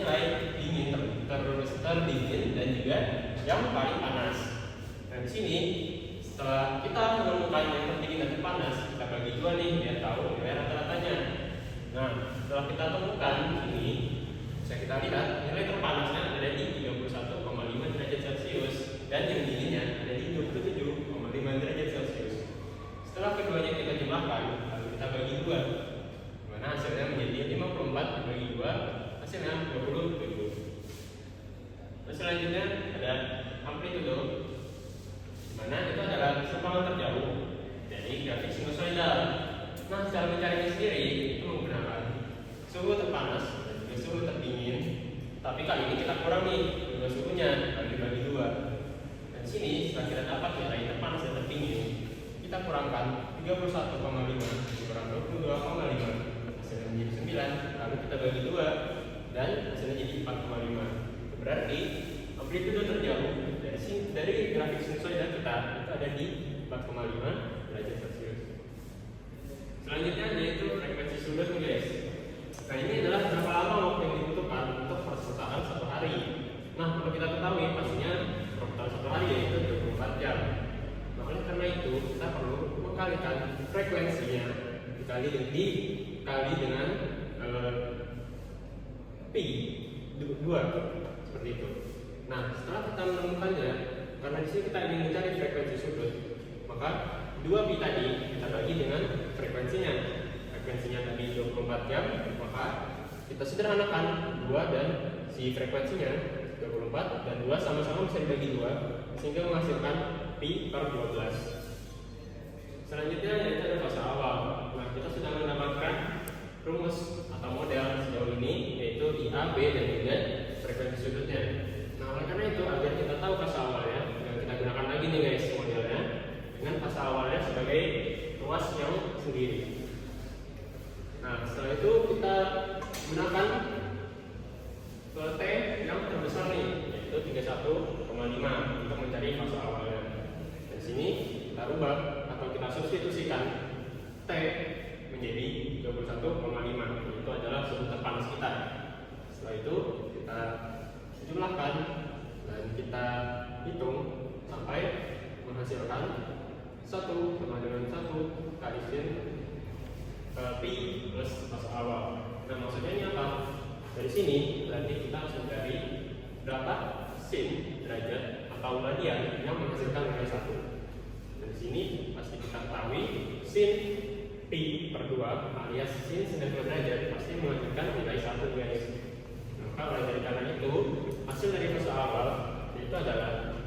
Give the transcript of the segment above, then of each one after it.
nilai dingin terdingin dan juga yang paling panas. Nah di sini setelah kita menemukan yang terdingin dan terpanas, kita bagi dua nih biar tahu nilai rata-ratanya. Nah setelah kita temukan ini, bisa kita lihat nilai terpanasnya ada di 31,5 derajat Celcius dan yang dinginnya ada di 27,5 derajat Celcius. Setelah keduanya kita jumlahkan, lalu kita bagi dua, mana hasilnya menjadi 54 dibagi 2, hasilnya 27. Terus selanjutnya ada amplitudo, mana itu adalah sumbangan terjauh dari grafik sinusoidal. Nah, cara mencarinya sendiri itu menggunakan suhu terpanas dan juga suhu terdingin. Tapi kali ini kita kurangi dua suhunya, lalu dibagi dua. Dan di sini setelah kita dapat nilai terpanas dan terdingin, kita kurangkan 31,5 kurang 22,5, hasilnya menjadi 9, lalu kita bagi 2 dan hasilnya jadi 4,5. Berarti amplitudo terjauh dari grafik sinusoidal kita itu ada di 4,5 derajat Celcius. Selanjutnya yaitu frekuensi sudut nih guys. Nah ini adalah berapa lama waktu yang dibutuhkan untuk perputaran satu hari. Nah perlu kita ketahui pastinya perputaran satu hari yaitu 24 jam. Nah oleh karena itu kita perlu mengkalikan frekuensinya dikali dengan pi 2 seperti itu. Nah setelah kita menemukannya, karena di sini kita ingin mencari frekuensi sudut, maka 2 pi tadi kita bagi dengan frekuensinya. Frekuensinya tadi 24 jam, maka kita sederhanakan 2 dan si frekuensinya 24 dan 2 sama-sama bisa dibagi 2 sehingga menghasilkan pi per 12. Selanjutnya yaitu ada fase awal. Nah kita sudah mendapatkan rumus atau model sejauh ini yaitu IA, B dan juga frekuensi sudutnya. Nah oleh karena itu agar kita tahu fase awalnya, kita gunakan lagi nih guys modelnya dengan fase awalnya sebagai ruas yang sendiri. Nah setelah itu kita gunakan T yang terbesar nih yaitu 31,5 untuk mencari fase awalnya. Dan sini kita rubah atau kita substitusikan T menjadi 21,5, itu adalah suhu terpanas kita. Setelah itu kita jumlahkan dan kita hitung sampai menghasilkan 1 sama dengan 1 kali sin pi plus fase awal. Nah maksudnya ini apa? Dari sini berarti kita harus mencari berapa sin derajat atau radian yang menghasilkan nilai 1. Dan di sini pasti kita ketahui sin pi per 2 alias sin 90 derajat pasti menghasilkan nilai 1 guys. Maka oleh dari karena itu hasil dari fase awal itu adalah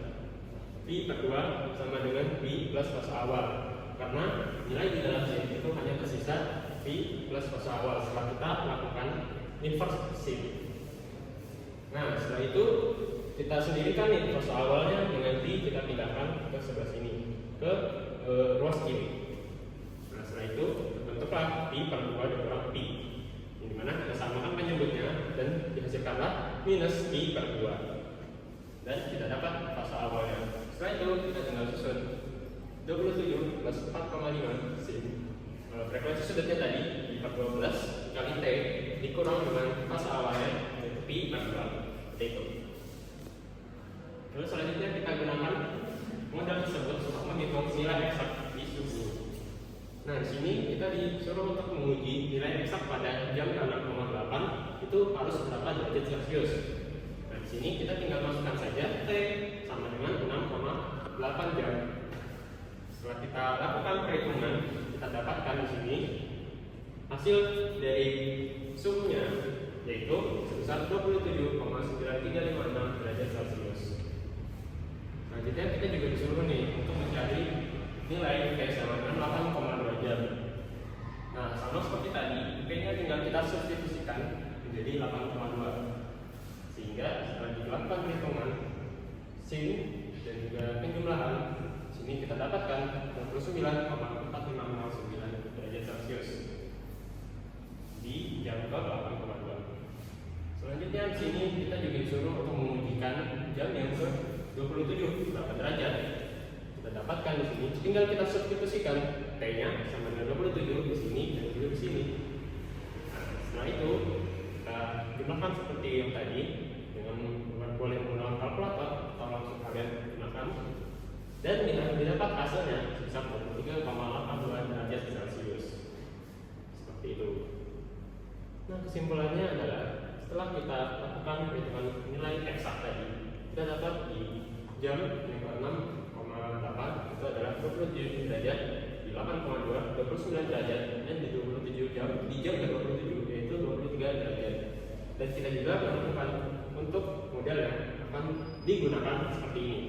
pi per 2 sama dengan pi plus fase awal, karena nilai di dalam sin itu hanya tersisa pi plus fase awal setelah kita lakukan inverse sin. Nah setelah itu kita sendirikan nih fase awalnya dengan pi kita pindahkan ke sebelah sini ke ruas kiri. Nah setelah itu bentuklah pi per 2 dikurang pi, di mana kita samakan penyebutnya dan dihasilkanlah minus pi per 2 dan kita dapat fase awalnya. Setelah itu kita tinggal susun 27 plus 4,5 sin frekuensi sudutnya tadi pi per 12 kali T dikurang dengan fase awalnya yaitu pi per 2 itu. Lalu selanjutnya kita gunakan model tersebut untuk menghitung nilai eksak di suhu. Nah, di sini kita disuruh untuk menguji nilai eksak pada jam 6,8 itu harus berapa derajat Celcius. Nah, di sini kita tinggal masukkan saja T sama dengan 6,8 jam. Setelah kita lakukan perhitungan, kita dapatkan di sini hasil dari suhunya yaitu sebesar 27,9356 derajat Celcius. Selanjutnya kita juga disuruh nih untuk mencari nilai P sama dengan 8,2 jam. Nah sama seperti tadi, P-nya tinggal kita substitusikan menjadi 8,2 sehingga setelah dilakukan perhitungan sin dan juga penjumlahan sini kita dapatkan 29,4509 derajat Celcius di jam ke 8,2. Selanjutnya di sini kita juga disuruh untuk mengujikan jam yang ke 27 berapa derajat. Kita dapatkan di sini, tinggal kita substitusikan T-nya sama dengan 27 di sini dan juga di sini. Nah, setelah itu kita jumlahkan seperti yang tadi dengan boleh menggunakan kalkulator atau langsung kalian gunakan, dan didapat hasilnya sebesar 23,82 derajat Celcius. Seperti itu. Nah, kesimpulannya adalah setelah kita lakukan perhitungan nilai eksak tadi, kita dapat di jam yang ke-6,8 itu adalah 27 derajat, di 8,2 29 derajat, dan di 27 jam di jam ke-27 yaitu 23 derajat. Dan kita juga menemukan untuk model yang akan digunakan seperti ini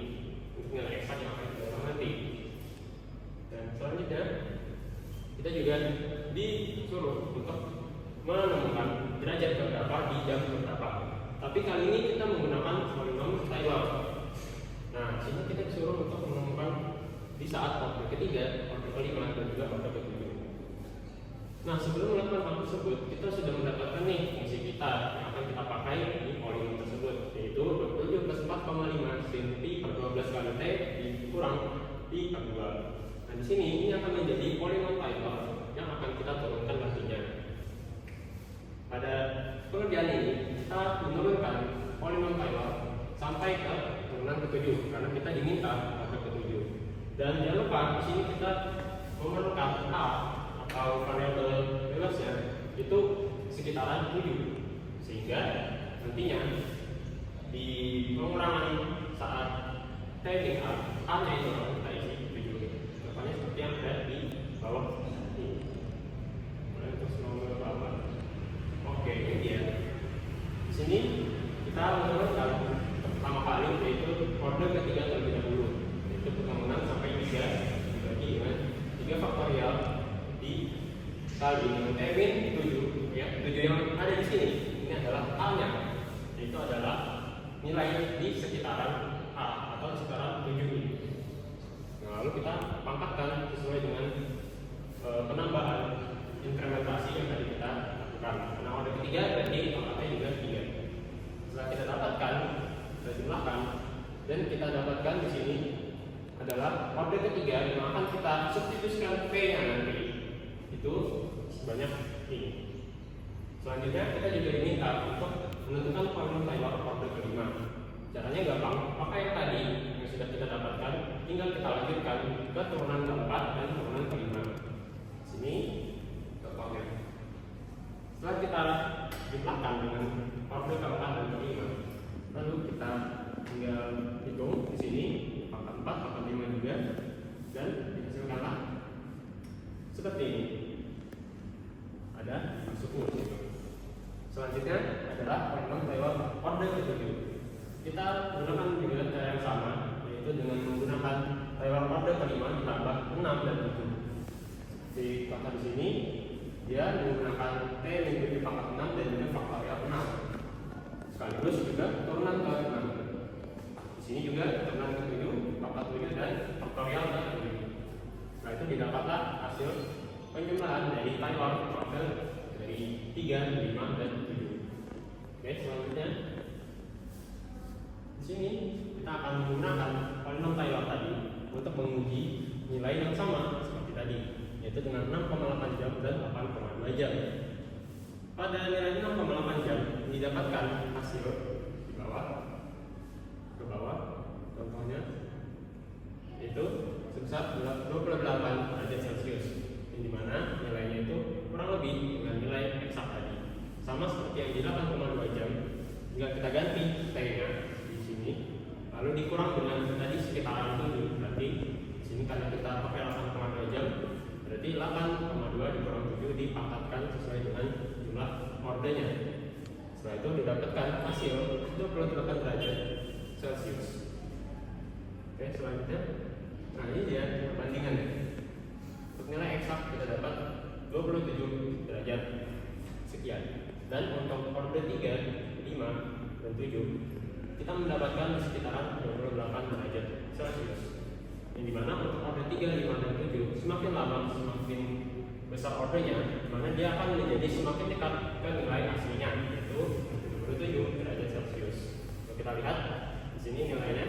untuk nilai eksak yang akan kita gunakan nanti. Dan selanjutnya kita juga disuruh untuk menemukan derajat berapa di jam berapa. Tapi kali ini kita menggunakan polinom Taylor. Nah, sehingga kita disuruh untuk menemukan di saat orde ketiga, orde kelima, dan juga orde ketujuh. Nah, sebelum melakukan hal tersebut, kita sudah mendapatkan nih fungsi kita yang akan kita pakai di polinom tersebut, yaitu 27 plus 4,5 sin pi per 12 kali t dikurang pi per 2. Nah, di sini ini akan menjadi polinom Taylor yang akan kita turunkan nantinya. Pada pengerjaan ini kita menurunkan polinom Taylor sampai ke turunan ke-7 karena kita diminta orde ke-7. Dan jangan lupa di sini kita memerlukan a atau variabel bebasnya itu sekitaran 7, sehingga nantinya di pengurangan saat typing a nya itu akan kita isi 7. Contohnya seperti yang ada di bawah ini. Terus nomor berapa? Oke, ini dia. Di sini kita menurunkan pertama kali yaitu orde ketiga terlebih dahulu, yaitu penggabungan sampai 3 dibagi dengan 3 faktorial dikali dengan min 7, ya. 7 yang ada di sini ini adalah a-nya, yaitu adalah nilai di sekitaran a atau sekitaran 7 ini. Nah, lalu kita pangkatkan sesuai dengan penambahan inkrementasi yang tadi kita lakukan. Nah, orde ketiga berarti pangkatnya juga 3. Setelah kita dapatkan, kita jumlahkan, dan kita dapatkan di sini adalah orde ketiga yang akan kita substitusikan p-nya nanti itu sebanyak ini. Selanjutnya kita juga diminta untuk menentukan polinom Taylor orde kelima. Caranya gampang, maka yang tadi yang sudah kita dapatkan tinggal kita lanjutkan ke turunan keempat dan turunan kelima. Sini contohnya. Setelah kita jumlahkan dengan orde keempat dan kelima, lalu kita tinggal hitung di sini pangkat 4, pangkat 5 juga, dan dihasilkanlah seperti ini. Ada masuk gitu. Selanjutnya adalah polinom Taylor orde ke-7. Kita gunakan juga cara yang sama, yaitu dengan menggunakan Taylor orde kelima ditambah 6 dan 7. Di contoh di sini dia menggunakan t min pangkat 6 dan juga faktorial 6. Sekaligus juga turunan ke 6. Di sini juga turunan ke 7, pangkat 7 dan faktorial ke 7. Setelah itu didapatlah hasil penjumlahan dari Taylor model dari 3, 5, dan 7. Oke, selanjutnya di sini kita akan menggunakan polinom Taylor tadi untuk menguji nilai yang sama seperti tadi, yaitu dengan 6,8 jam dan 8,2 jam. Pada nilai 6,8 jam didapatkan hasil di bawah, ke bawah, contohnya itu sebesar 28 derajat Celcius, yang dimana nilainya itu kurang lebih dengan nilai eksak tadi, sama seperti yang di 8,2 jam. Jika kita ganti t-nya di sini, lalu dikurang dengan tadi sekitaran 7, berarti di sini karena kita pakai 8,2 jam, berarti 8,2 dikurang 7 dipangkatkan sesuai dengan jumlah ordenya. Setelah itu didapatkan hasil 28 derajat Celcius. Oke, selanjutnya, nah ini dia perbandingan. Untuk nilai eksak kita dapat 27 derajat sekian. Dan untuk orde 3, 5, dan 7 kita mendapatkan sekitaran 28 derajat Celcius. Yang dimana untuk orde 3, 5, dan 7 semakin lama semakin besar ordenya, mana dia akan menjadi semakin dekat ke nilai aslinya, yaitu 27 derajat Celcius. Kalau kita lihat di sini nilainya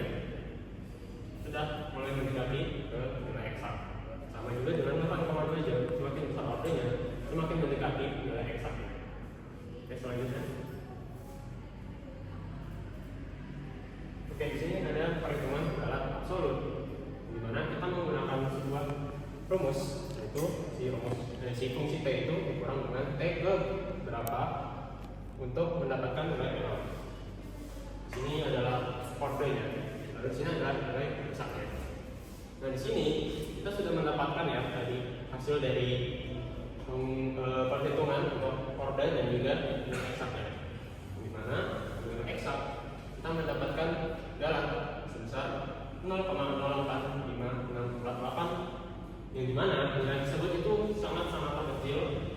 sudah mulai mendekati ke nilai eksak. Sama juga dengan 8,2 jam, semakin besar ordenya, semakin mendekati nilai eksaknya. Oke, selanjutnya. Di sini kita akan menggunakan polinom Taylor orde kelima ditambah 6 dan 7. Kita mendapatkan hasil 28 derajat Celcius, yang dimana nilainya itu kurang lebih dengan nilai eksak tadi, sama seperti yang di 8,2 jam. Semakin mendekati nilai eksak. berapa untuk mendapatkan nilai error. Sini adalah ordenya, lalu di sini adalah nilai eksaknya. Nah di sini kita sudah mendapatkan ya tadi hasil dari perhitungan untuk orde dan juga nilai eksaknya. Di mana nilai eksak kita mendapatkan galan sebesar 0,08568, yang dimana nilai tersebut itu sangat-sangat kecil.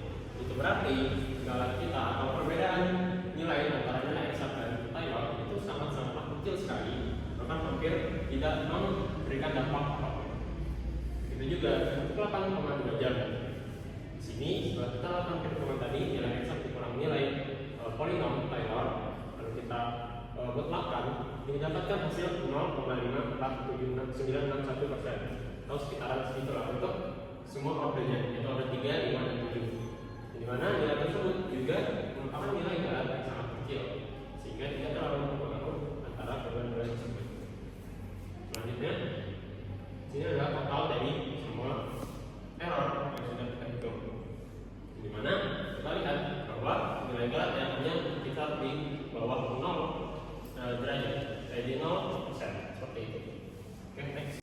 Itu berarti galan kita atau perbedaan nilai antara nilai eksak dan Taylor itu sangat-sangat kecil sekali, bahkan hampir tidak memberikan dampak apapun. Itu juga untuk 8,2 jam. Di sini setelah kita lakukan perhitungan tadi nilai eksak dikurang nilai polinom Taylor, lalu kita mutlakkan, didapatkan hasil 0,5476961%, atau sekitaran segitulah untuk semua ordenya, yaitu order 3, 5, dan 7. Di mana nilai tersebut juga merupakan nilai galan yang sangat kecil, sehingga tidak terlalu